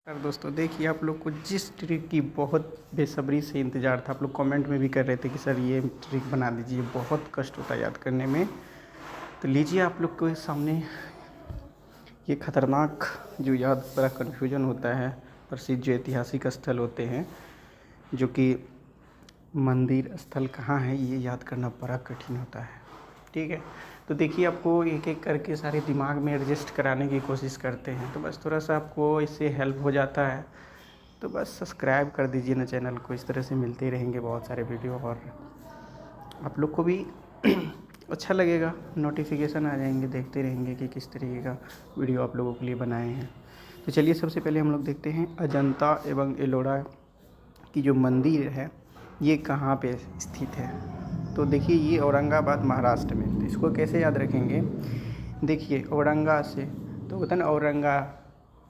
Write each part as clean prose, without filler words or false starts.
यार दोस्तों, देखिए आप लोग को जिस ट्रिक की बहुत बेसब्री से इंतज़ार था, आप लोग कमेंट में भी कर रहे थे कि सर ये ट्रिक बना दीजिए, बहुत कष्ट होता है याद करने में। तो लीजिए आप लोग के सामने ये खतरनाक जो याद बड़ा कन्फ्यूजन होता है। प्रसिद्ध जो ऐतिहासिक स्थल होते हैं, जो कि मंदिर स्थल कहाँ है, ये याद करना बड़ा कठिन होता है। ठीक है, तो देखिए आपको एक एक करके सारे दिमाग में एडजस्ट कराने की कोशिश करते हैं, तो बस थोड़ा सा आपको इससे हेल्प हो जाता है। तो बस सब्सक्राइब कर दीजिए ना चैनल को, इस तरह से मिलते रहेंगे बहुत सारे वीडियो और आप लोग को भी अच्छा लगेगा, नोटिफिकेशन आ जाएंगे, देखते रहेंगे कि किस तरीके का वीडियो आप लोगों के लिए बनाए हैं। तो चलिए सबसे पहले हम लोग देखते हैं अजंता एवं एलोरा की जो मंदिर है ये कहाँ पे स्थित है। तो देखिए ये औरंगाबाद महाराष्ट्र में। तो इसको कैसे याद रखेंगे, देखिए औरंगा से तो होता है ना, औरंगा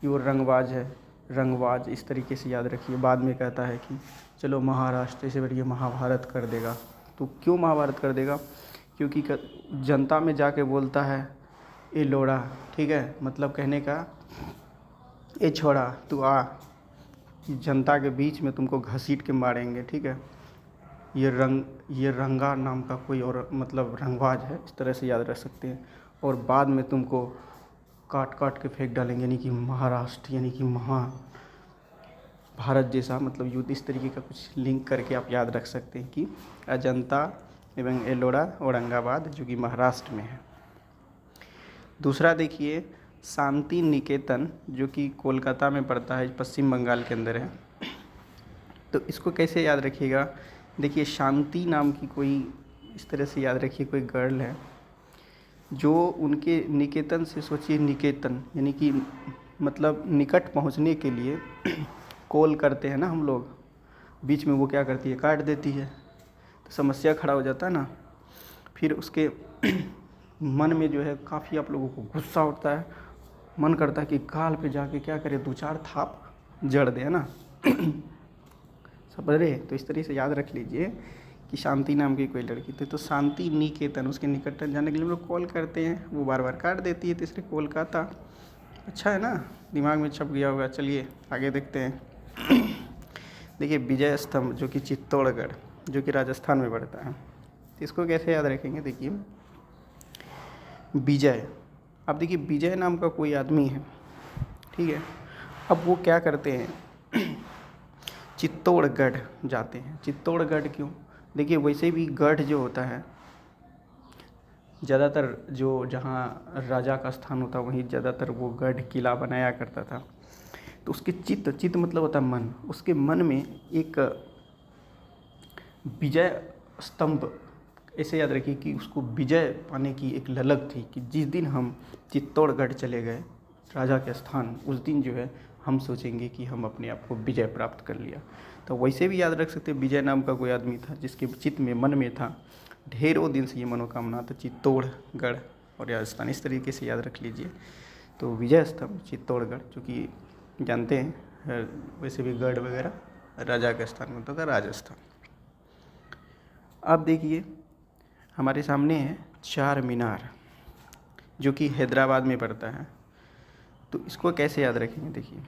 यो रंगबाज है, रंगबाज, इस तरीके से याद रखिए। बाद में कहता है कि चलो महाराष्ट्र से बढ़िया महाभारत कर देगा। तो क्यों महाभारत कर देगा, क्योंकि जनता में जाके बोलता है ए लोड़ा, ठीक है, मतलब कहने का ए छोड़ा तू आ, जनता के बीच में तुमको घसीट के मारेंगे। ठीक है, ये रंगा नाम का कोई और मतलब रंगबाज है, इस तरह से याद रख सकते हैं। और बाद में तुमको काट काट के फेंक डालेंगे, यानी कि महाराष्ट्र यानी कि भारत जैसा मतलब युद्ध, इस तरीके का कुछ लिंक करके आप याद रख सकते हैं कि अजंता एवं एलोरा औरंगाबाद जो कि महाराष्ट्र में है। दूसरा देखिए शांति निकेतन जो कि कोलकाता में पड़ता है, पश्चिम बंगाल के अंदर है। तो इसको कैसे याद रखिएगा, देखिए शांति नाम की कोई, इस तरह से याद रखिए, कोई गर्ल है जो उनके निकेतन से, सोचिए निकेतन यानी कि मतलब निकट पहुंचने के लिए कॉल करते हैं ना हम लोग, बीच में वो क्या करती है, काट देती है। तो समस्या खड़ा हो जाता है ना। फिर उसके मन में जो है काफ़ी आप लोगों को गुस्सा उठता है, मन करता है कि गाल पे जाके क्या करे, दो चार थाप जड़ दे, है ना। समझ रहे, तो इस तरह से याद रख लीजिए कि शांति नाम की कोई लड़की थी, तो शांति निकेतन, उसके निकट जाने के लिए हम लोग कॉल करते हैं, वो बार बार काट देती है, तो इसलिए कोलकाता। अच्छा है ना, दिमाग में छप गया होगा। चलिए आगे देखते हैं। देखिए विजय स्तंभ जो कि चित्तौड़गढ़ जो कि राजस्थान में पड़ता है। तो इसको कैसे याद रखेंगे, देखिए विजय, अब देखिए विजय नाम का कोई आदमी है, ठीक है। अब वो क्या करते हैं, चित्तौड़गढ़ जाते हैं। चित्तौड़गढ़ क्यों, देखिए वैसे भी गढ़ जो होता है, ज़्यादातर जो जहाँ राजा का स्थान होता है वहीं ज़्यादातर वो गढ़ किला बनाया करता था। तो उसके चित्त मतलब होता है मन, उसके मन में एक विजय स्तंभ, ऐसे याद रखिए कि उसको विजय पाने की एक ललक थी कि जिस दिन हम चित्तौड़गढ़ चले गए राजा के स्थान, उस दिन जो है हम सोचेंगे कि हम अपने आप को विजय प्राप्त कर लिया। तो वैसे भी याद रख सकते हैं, विजय नाम का कोई आदमी था जिसके चित्त में, मन में था ढेरों दिन से ये मनोकामना, तो चित्तौड़गढ़ और राजस्थान, इस तरीके से याद रख लीजिए। तो विजय स्तंभ चित्तौड़गढ़, जो कि जानते हैं वैसे भी गढ़ वगैरह राजा के स्थान में होता था, राजस्थान। अब देखिए हमारे सामने है चार मीनार जो कि हैदराबाद में पड़ता है। तो इसको कैसे याद रखेंगे, देखिए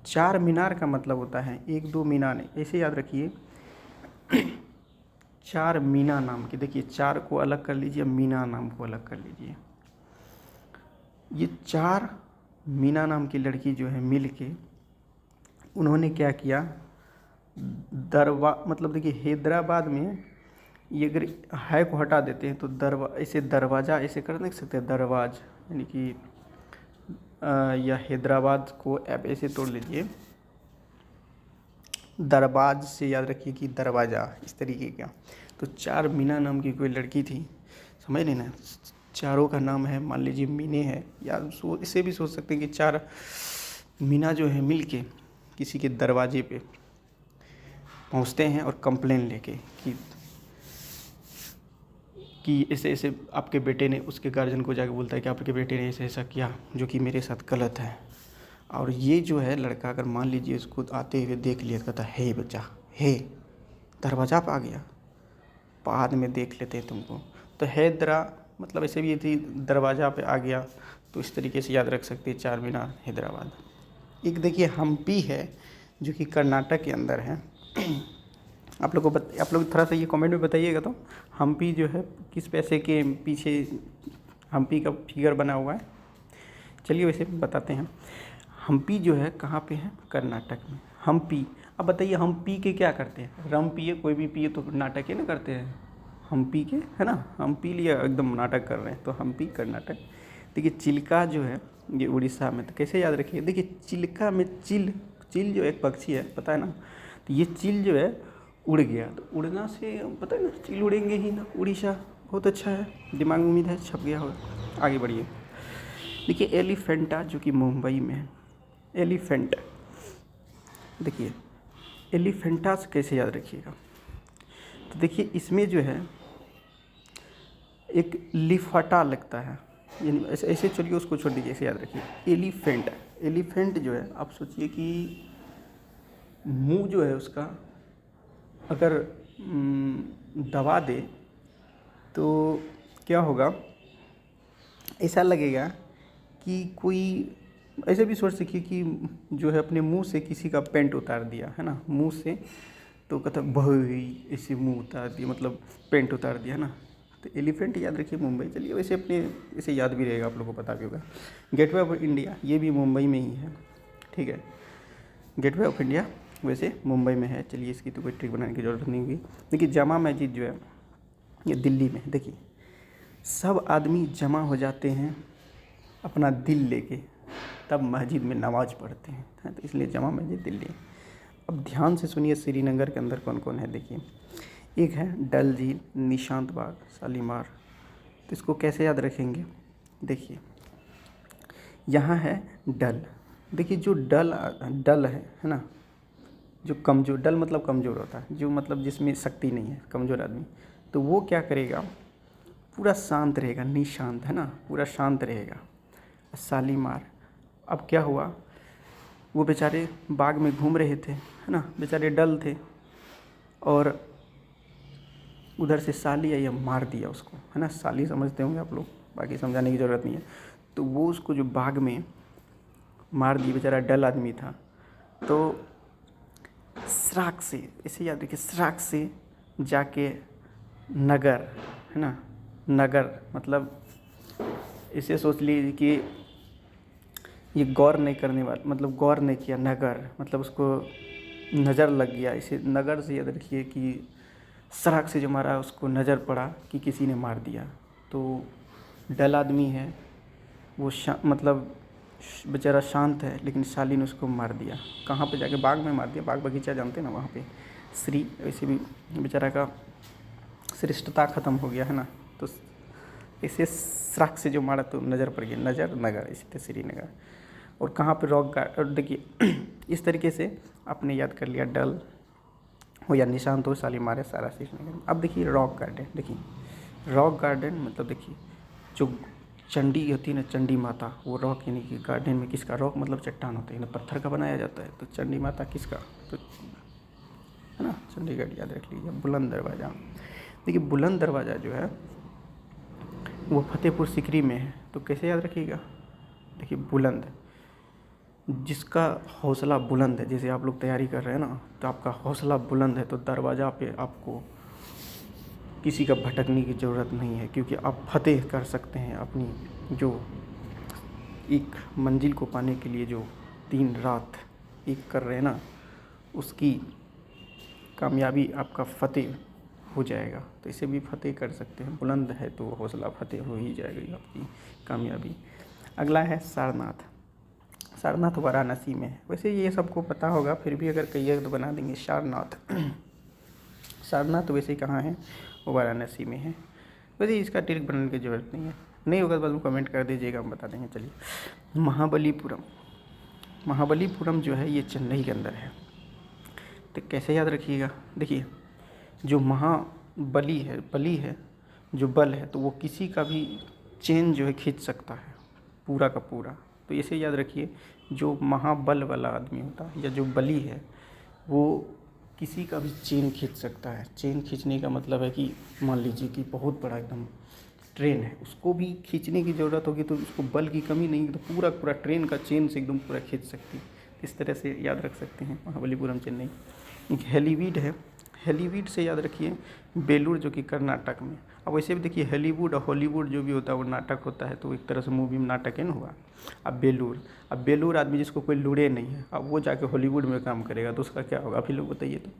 चार मीनार का मतलब होता है एक दो मीना नहीं, ऐसे याद रखिए चार मीना नाम की, देखिए चार को अलग कर लीजिए, मीना नाम को अलग कर लीजिए। ये चार मीना नाम की लड़की जो है मिल के उन्होंने क्या किया, मतलब देखिए हैदराबाद में ये अगर है को हटा देते हैं तो ऐसे दरवाज़ा ऐसे कर नहीं सकते, दरवाज यानी कि या हैदराबाद को आप ऐसे तोड़ लीजिए, दरबाज से याद रखिए कि दरवाज़ा, इस तरीके का। तो चार मीना नाम की कोई लड़की थी, समझ नहीं ना, चारों का नाम है, मान लीजिए मीने है, या इसे भी सोच सकते हैं कि चार मीना जो है मिल के किसी के दरवाजे पे पहुंचते हैं और कंप्लेन लेके कि ऐसे ऐसे आपके बेटे ने, उसके गार्जियन को जाके बोलता है कि आपके बेटे ने ऐसे ऐसा किया जो कि मेरे साथ गलत है। और ये जो है लड़का, अगर मान लीजिए उसको आते हुए देख लिया, कहता है हे बच्चा, हे दरवाज़ा पे आ गया, बाद में देख लेते हैं तुमको। तो हैदरा मतलब ऐसे भी थी, दरवाज़ा पे आ गया। तो इस तरीके से याद रख सकते हैं चार मीनार हैदराबाद। एक देखिए हम्पी है जो कि कर्नाटक के अंदर है। आप लोग थोड़ा सा ये कमेंट में बताइएगा तो हम्पी जो है किस पैसे के पीछे हम्पी का फिगर बना हुआ है। चलिए वैसे बताते हैं। हम्पी जो है कहाँ पे है? कर्नाटक में हम्पी। अब बताइए हम पी के क्या करते हैं? रम पिए, कोई भी पिए तो नाटक ही ना करते हैं। हम पी के, है ना, हम पी लिया एकदम नाटक कर रहे हैं, तो हम्पी कर्नाटक। देखिए चिल्का जो है ये उड़ीसा में, तो कैसे याद रखिए, देखिए चिल्का में चिल जो एक पक्षी है, पता है ना, तो ये चिल जो है उड़ गया, तो उड़ना से पता है ना, चिल उड़ेंगे ही ना। उड़ीसा बहुत अच्छा है, दिमाग में उम्मीद है छप गया होगा। आगे बढ़िए। देखिए एलिफेंटा जो कि मुंबई में है। एलिफेंट, देखिए एलिफेंटा से कैसे याद रखिएगा, तो देखिए इसमें जो है एक लिफाटा लगता है, यानी ऐसे ऐसे चलिए उसको छोड़ दीजिए, ऐसे याद रखिए। एलिफेंट जो है, आप सोचिए कि मुंह जो है उसका अगर दबा दे तो क्या होगा, ऐसा लगेगा कि कोई, ऐसे भी सोच सकिए कि जो है अपने मुंह से किसी का पेंट उतार दिया, है ना, मुंह से, तो कहता भाई ऐसे मुंह उतार दिया, मतलब पेंट उतार दिया ना। तो एलिफेंट याद रखिए मुंबई। चलिए वैसे अपने इसे याद भी रहेगा, आप लोगों को पता भी होगा। गेटवे ऑफ इंडिया ये भी मुंबई में ही है, ठीक है। गेटवे ऑफ इंडिया वैसे मुंबई में है। चलिए इसकी तो कोई ट्रिक बनाने की ज़रूरत नहीं हुई। देखिए जामा मस्जिद जो है ये दिल्ली में है। देखिए सब आदमी जमा हो जाते हैं अपना दिल लेके, तब मस्जिद में नमाज पढ़ते हैं, तो इसलिए जामा मस्जिद दिल्ली। अब ध्यान से सुनिए श्रीनगर के अंदर कौन कौन है। देखिए एक है डल झील, निशांत बाग, शालीमार। तो इसको कैसे याद रखेंगे? देखिए यहाँ है डल। देखिए जो डल है ना, जो कमज़ोर, डल मतलब कमज़ोर होता है, जो मतलब जिसमें शक्ति नहीं है, कमज़ोर आदमी, तो वो क्या करेगा, पूरा शांत रहेगा, निशांत, है ना, पूरा शांत रहेगा। शालीमार, अब क्या हुआ, वो बेचारे बाग में घूम रहे थे, है ना, बेचारे डल थे, और उधर से साली आई, मार दिया उसको, है ना, साली समझते होंगे आप लोग, बाकी समझाने की ज़रूरत नहीं है। तो वो उसको जो बाग में मार दिया, बेचारा डल आदमी था, तो श्राक से, इसे याद रखिए, श्राक से जाके नगर, है ना, नगर मतलब इसे सोच लीजिए कि ये गौर नहीं करने वाला, मतलब गौर नहीं किया, नगर मतलब उसको नज़र लग गया। इसे नगर से याद रखिए कि सड़क से जो मारा उसको नज़र पड़ा कि किसी ने मार दिया। तो डल आदमी है वो मतलब बेचारा शांत है, लेकिन साली ने उसको मार दिया। कहाँ पे जाके? बाग में मार दिया। बाग बगीचा जानते हैं ना, वहाँ पे श्री, वैसे भी बेचारा का श्रेष्ठता ख़त्म हो गया, है ना। तो इसे सड़क से जो मारा तो नज़र पड़ गया, नज़र नगर, इसी तरह श्रीनगर। और कहाँ पे रॉक गार्डन, और देखिए इस तरीके से आपने याद कर लिया, डल हो या निशांत हो, शालीमार है, सारा श्रीनगर। अब देखिए रॉक गार्डन। देखिए रॉक गार्डन मतलब देखिए जो चंडी होती है ना, चंडी माता, वो रॉक यानी कि गार्डन में किसका, रॉक मतलब चट्टान होता है ना, पत्थर का बनाया जाता है, तो चंडी माता किसका, तो है ना, चंडीगढ़ याद रख लीजिए। बुलंद दरवाज़ा, देखिए बुलंद दरवाज़ा जो है वो फतेहपुर सिकरी में है, तो कैसे याद रखिएगा? देखिए बुलंद, जिसका हौसला बुलंद है, जैसे आप लोग तैयारी कर रहे हैं ना, तो आपका हौसला बुलंद है, तो दरवाज़ा पे आपको किसी का भटकने की ज़रूरत नहीं है, क्योंकि आप फतेह कर सकते हैं अपनी जो एक मंजिल को पाने के लिए जो दिन रात एक कर रहे हैं ना, उसकी कामयाबी आपका फतेह हो जाएगा। तो इसे भी फतेह कर सकते हैं, बुलंद है तो हौसला फतेह हो ही जाएगी आपकी कामयाबी। अगला है सारनाथ। सारनाथ वाराणसी में है। वैसे ये सबको पता होगा, फिर भी अगर कहिए तो बना देंगे सारनाथ। सारनाथ वैसे ही कहाँ है? वो वाराणसी में है। वैसे इसका ट्रिक बनाने की ज़रूरत नहीं होगा तो बाद में कमेंट कर दीजिएगा, हम बता देंगे। चलिए महाबलीपुरम। महाबलीपुरम जो है ये चेन्नई के अंदर है, तो कैसे याद रखिएगा? देखिए जो महाबली है, बली है, जो बल है, तो वो किसी का भी चेन जो है खींच सकता है, पूरा का पूरा। तो इसे याद रखिए, जो महाबल वाला आदमी होता है या जो बली है, वो किसी का भी चेन खींच सकता है। चेन खींचने का मतलब है कि मान लीजिए कि बहुत बड़ा एकदम ट्रेन है, उसको भी खींचने की ज़रूरत होगी, तो उसको बल की कमी नहीं, तो पूरा पूरा ट्रेन का चेन से एकदम पूरा खींच सकती है। इस तरह से याद रख सकते हैं, महाबलीपुरम चेन्नई। एक हेलीवीड है, हेलीवीड से याद रखिए बेलूर जो कि कर्नाटक में। अब वैसे भी देखिए हॉलीवुड और हॉलीवुड जो भी होता है वो नाटक होता है, तो एक तरह से मूवी में नाटक है ना हुआ। अब बेलूर आदमी जिसको कोई लूरे नहीं है, अब वो जाके हॉलीवुड में काम करेगा तो उसका क्या होगा, आप ही लोग बताइए। तो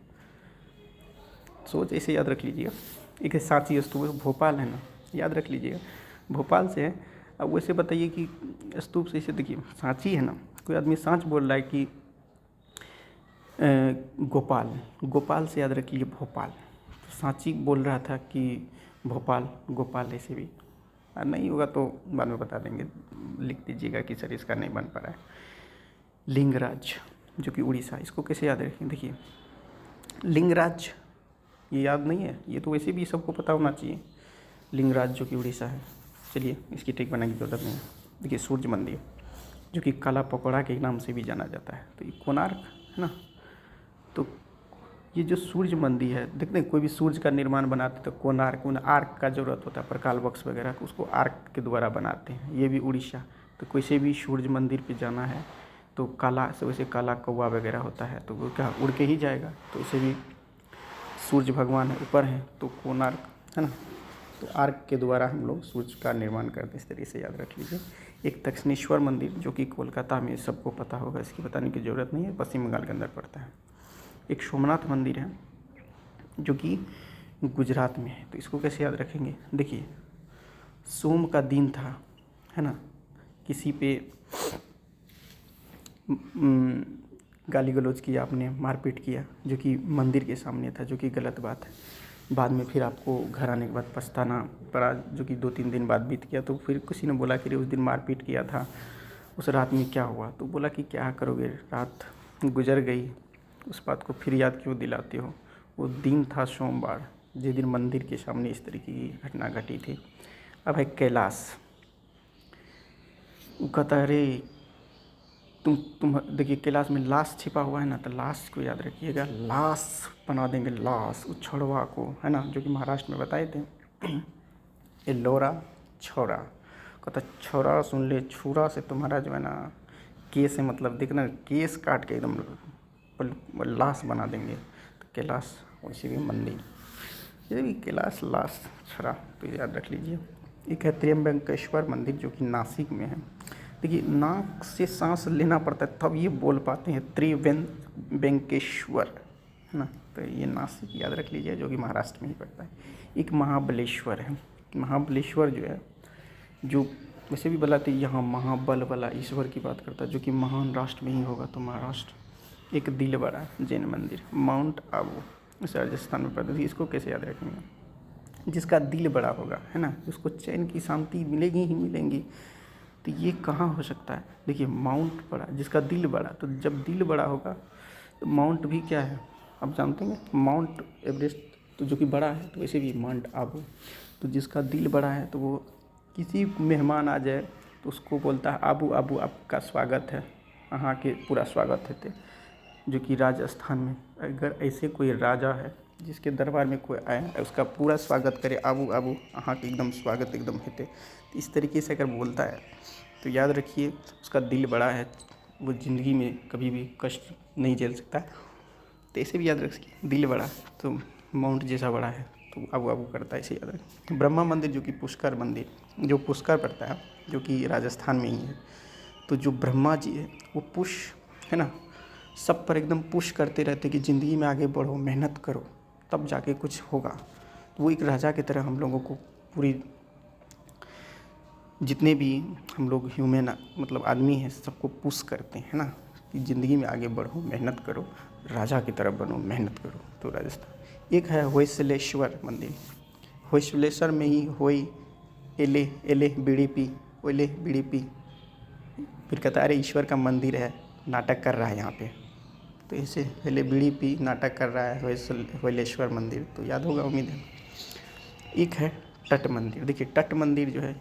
सोच ऐसे याद रख लीजिएगा। एक है सांची स्तूप, भोपाल है ना, याद रख लीजिएगा भोपाल से है। अब वैसे बताइए कि स्तूप से इसे देखिए सांची है ना, कोई आदमी सांच बोल रहा है कि गोपाल, गोपाल से याद रख लीजिए भोपाल। तो सांची बोल रहा था कि भोपाल, गोपाल ऐसे भी नहीं होगा तो बाद में बता देंगे, लिख दीजिएगा कि सर इसका नहीं बन पा रहा है। लिंगराज जो कि उड़ीसा, इसको कैसे याद रखें, देखिए लिंगराज ये याद नहीं है, ये तो वैसे भी सबको पता होना चाहिए। लिंगराज जो कि उड़ीसा है। चलिए इसकी ट्रिक बनाने की जरूरत नहीं है। देखिए सूर्य मंदिर जो कि काला पकौड़ा के नाम से भी जाना जाता है, तो ये कोणार्क है ना। तो ये जो सूर्य मंदिर है, देखते हैं कोई भी सूर्य का निर्माण बनाते तो कोणार्क, उन्हें आर्क का ज़रूरत होता है, प्रकाल बक्स वगैरह उसको आर्क के द्वारा बनाते हैं। ये भी उड़ीसा। तो कोई भी सूर्य मंदिर पे जाना है तो काला से वैसे काला कौवा वगैरह होता है, तो वो क्या उड़ के ही जाएगा। तो इसे भी सूर्य भगवान है ऊपर हैं, तो कोणार्क है ना, तो आर्क के द्वारा हम लोग सूर्य का निर्माण करते हैं, इस तरीके से याद रख लीजिए। एक दक्षिणेश्वर मंदिर जो कि कोलकाता में, सबको पता होगा, इसकी बताने की ज़रूरत नहीं है, पश्चिम बंगाल के अंदर पड़ता है। एक सोमनाथ मंदिर है जो कि गुजरात में है, तो इसको कैसे याद रखेंगे, देखिए सोम का दिन था है ना, किसी पे गाली गलौज किया आपने, मारपीट किया, जो कि मंदिर के सामने था, जो कि गलत बात है। बाद में फिर आपको घर आने के बाद पछताना पड़ा, जो कि 2-3 दिन बाद बीत गया। तो फिर किसी ने बोला कि उस दिन मारपीट किया था, उस रात में क्या हुआ, तो बोला कि क्या करोगे, रात गुजर गई, उस बात को फिर याद क्यों दिलाते हो। वो दिन था सोमवार, जिस दिन मंदिर के सामने इस तरीके की घटना घटी थी। अब है कैलाश, वो कहता है अरे तुम देखिए कैलाश में लाश छिपा हुआ है ना, तो लाश को याद रखिएगा, लाश बना देंगे, लाश उछड़वा को है ना, जो कि महाराष्ट्र में बताए थे। ये लोरा छोरा कहता, छोरा सुन ले, छुरा से तुम्हारा जो है ना केस है, मतलब देखना केस काट के एकदम लाश बना देंगे। तो कैलाश वैसे भी मंदिर, ये भी कैलाश लाश छोरा, तो याद रख लीजिए। एक है त्र्यंबकेश्वर मंदिर जो कि नासिक में है। देखिए नाक से सांस लेना पड़ता है तब ये बोल पाते हैं, त्रिवेंकेश्वर है ना, तो ये नासिक याद रख लीजिए, जो कि महाराष्ट्र में ही पड़ता है। एक महाबलेश्वर है, महाबलेश्वर जो है, जो वैसे भी बताते यहाँ महाबल वाला ईश्वर की बात करता है, जो कि महान राष्ट्र में ही होगा, तो महाराष्ट्र। एक दिल बड़ा जैन मंदिर, माउंट आबू, इस राजस्थान में पड़ता है। इसको कैसे याद रखेंगे, जिसका दिल बड़ा होगा है ना, उसको चैन की शांति मिलेगी ही मिलेंगी। तो ये कहाँ हो सकता है, देखिए माउंट बड़ा, जिसका दिल बड़ा, तो जब दिल बड़ा होगा तो माउंट भी क्या है आप जानते हैं, माउंट एवरेस्ट तो जो कि बड़ा है, तो वैसे भी माउंट आबू, तो जिसका दिल बड़ा है तो वो किसी मेहमान आ जाए तो उसको बोलता है आबू आबू आपका स्वागत है, यहाँ के पूरा स्वागत है। जो कि राजस्थान में अगर ऐसे कोई राजा है जिसके दरबार में कोई आए, उसका पूरा स्वागत करे, आबू आबू यहाँ के एकदम स्वागत एकदम हेते, इस तरीके से अगर बोलता है तो याद रखिए उसका दिल बड़ा है, वो ज़िंदगी में कभी भी कष्ट नहीं झेल सकता। तो ऐसे भी याद रखिए, दिल बड़ा तो माउंट जैसा बड़ा है तो आबू आबू करता है, ऐसे याद रखिए। ब्रह्मा मंदिर जो कि पुष्कर मंदिर, जो पुष्कर पड़ता है, जो कि राजस्थान में ही है। तो जो ब्रह्मा जी है वो पुश है ना, सब पर एकदम पुश करते रहते कि ज़िंदगी में आगे बढ़ो, मेहनत करो, तब जाके कुछ होगा। तो वो एक राजा की तरह हम लोगों को पूरी, जितने भी हम लोग ह्यूमन मतलब आदमी हैं, सबको पुश करते हैं ना कि ज़िंदगी में आगे बढ़ो, मेहनत करो, राजा की तरफ बनो, मेहनत करो। तो राजस्थान। एक है होयसलेश्वर मंदिर, होयसलेश्वर में ही होई एले एले बीड़ी पी, ओले बीड़ी पी, फिर कहता है अरे ईश्वर का मंदिर है, नाटक कर रहा है यहाँ पे, तो ऐसे एले बीड़ी पी नाटक कर रहा है होयलेश्वर मंदिर, तो याद होगा उम्मीद है। एक है तट मंदिर, देखिए तट मंदिर जो है,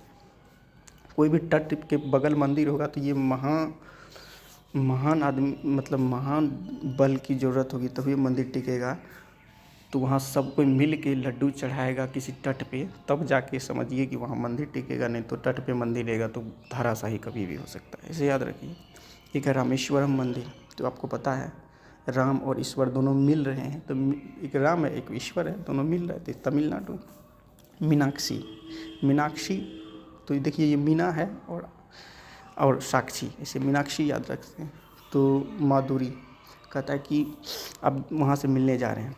कोई भी तट के बगल मंदिर होगा तो ये महान आदमी मतलब महान बल की ज़रूरत होगी तभी मंदिर टिकेगा। तो वहाँ सब कोई मिल के लड्डू चढ़ाएगा किसी तट पे, तब जाके समझिए कि वहाँ मंदिर टिकेगा, नहीं तो तट पे मंदिर रहेगा तो धराशायी कभी भी हो सकता है, इसे याद रखिए। एक है रामेश्वरम मंदिर, तो आपको पता है राम और ईश्वर दोनों मिल रहे हैं, तो एक राम है एक ईश्वर है, दोनों मिल रहे थे। तमिलनाडु मीनाक्षी, मीनाक्षी तो देखिए ये मीना है और साक्षी, इसे मीनाक्षी याद रखते हैं। तो माधुरी कहता है कि अब वहाँ से मिलने जा रहे हैं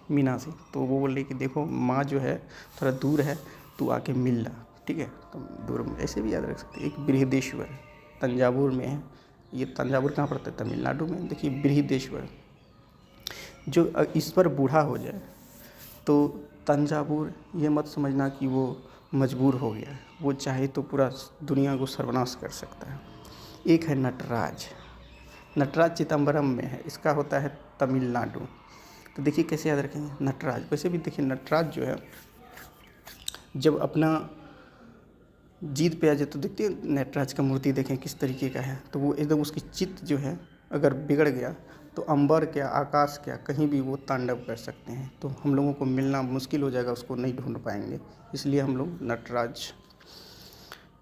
मीना से, तो वो बोल रही कि देखो माँ जो है थोड़ा दूर है, तू आके मिल ला, ठीक है। तो दूर में ऐसे भी याद रख सकते हैं। एक बृहदेश्वर तंजावुर में है, ये तंजावुर कहाँ पड़ता है? तमिलनाडु में। देखिए बृहदेश्वर, जो ईश्वर बूढ़ा हो जाए तो तंजावुर ये मत समझना कि वो मजबूर हो गया, वो चाहे तो पूरा दुनिया को सर्वनाश कर सकता है। एक है नटराज, नटराज चिदम्बरम में है, इसका होता है तमिलनाडु। तो देखिए कैसे याद रखेंगे नटराज। वैसे भी देखिए नटराज जो है जब अपना जीत पे आ जाए तो देखते हैं नटराज का मूर्ति देखें किस तरीके का है, तो वो एकदम उसकी चित्त जो है अगर बिगड़ गया तो अंबर क्या आकाश क्या कहीं भी वो तांडव कर सकते हैं। तो हम लोगों को मिलना मुश्किल हो जाएगा, उसको नहीं ढूंढ पाएंगे, इसलिए हम लोग नटराज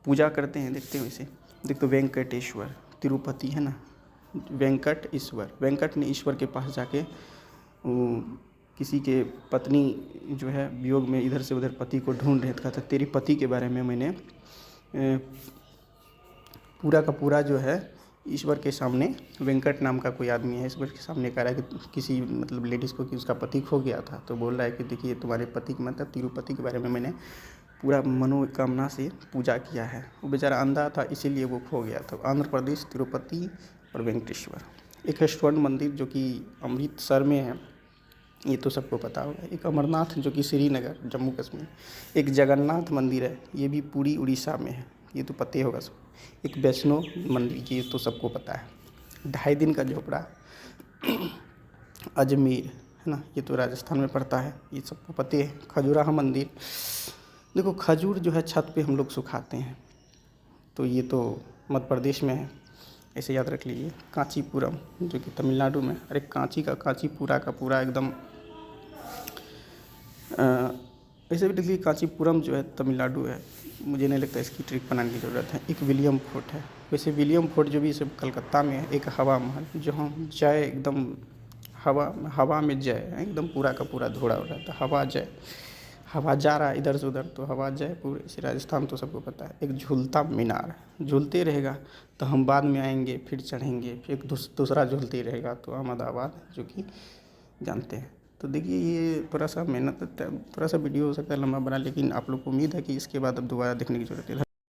पूजा करते हैं। देखते हैं वैसे देखते वेंकटेश्वर तिरुपति है ना, वेंकट ईश्वर, वेंकट ने ईश्वर के पास जाके किसी के पत्नी जो है वियोग में इधर से उधर पति को ढूंढ रहे थे, कहा था तेरी पति के बारे में मैंने पूरा का पूरा जो है ईश्वर के सामने, वेंकट नाम का कोई आदमी है, ईश्वर के सामने कह रहा है कि किसी मतलब लेडीज़ को कि उसका पति खो गया था, तो बोल रहा है कि देखिए तुम्हारे पति के मतलब तिरुपति के बारे में मैंने पूरा मनोकामना से पूजा किया है। वो बेचारा अंधा था इसीलिए वो खो गया था। आंध्र प्रदेश तिरुपति और वेंकटेश्वर। एक है स्वर्ण मंदिर जो कि अमृतसर में है, ये तो सबको पता होगा। एक अमरनाथ जो कि श्रीनगर जम्मू कश्मीर। एक जगन्नाथ मंदिर है, ये भी पूरी उड़ीसा में है, ये तो पता ही होगा सब। एक वैष्णो मंदिर, ये तो सबको पता है। 2.5 दिन का झोपड़ा अजमेर है ना, ये तो राजस्थान में पड़ता है, ये सबको पता है। खजुराहो मंदिर, देखो खजूर जो है छत पे हम लोग सुखाते हैं, तो ये तो मध्य प्रदेश में है, ऐसे याद रख लीजिए। कांचीपुरम जो कि तमिलनाडु में, अरे कांची का कांची पूरा का पूरा एकदम ऐसे भी देखिए कांचीपुरम जो है तमिलनाडु है, मुझे नहीं लगता इसकी ट्रिक बनाने की ज़रूरत है। एक विलियम फोर्ट है, वैसे विलियम फोर्ट जो भी सब कलकत्ता में है। एक हवा महल जहाँ जय एकदम हवा में जय एकदम पूरा का पूरा धोड़ा हो रहता है, हवा जय, हवा जा रहा है इधर से उधर तो हवा जय पूरे से। राजस्थान तो सबको पता है। एक झूलता मीनार, झूलते रहेगा तो हम बाद में आएंगे फिर चढ़ेंगे, फिर एक दूसरा झूलते रहेगा तो अहमदाबाद जो कि जानते हैं। तो देखिए ये थोड़ा सा मेहनत, थोड़ा सा वीडियो हो सकता है लंबा बना, लेकिन आप लोग को उम्मीद है कि इसके बाद अब दोबारा देखने की ज़रूरत है।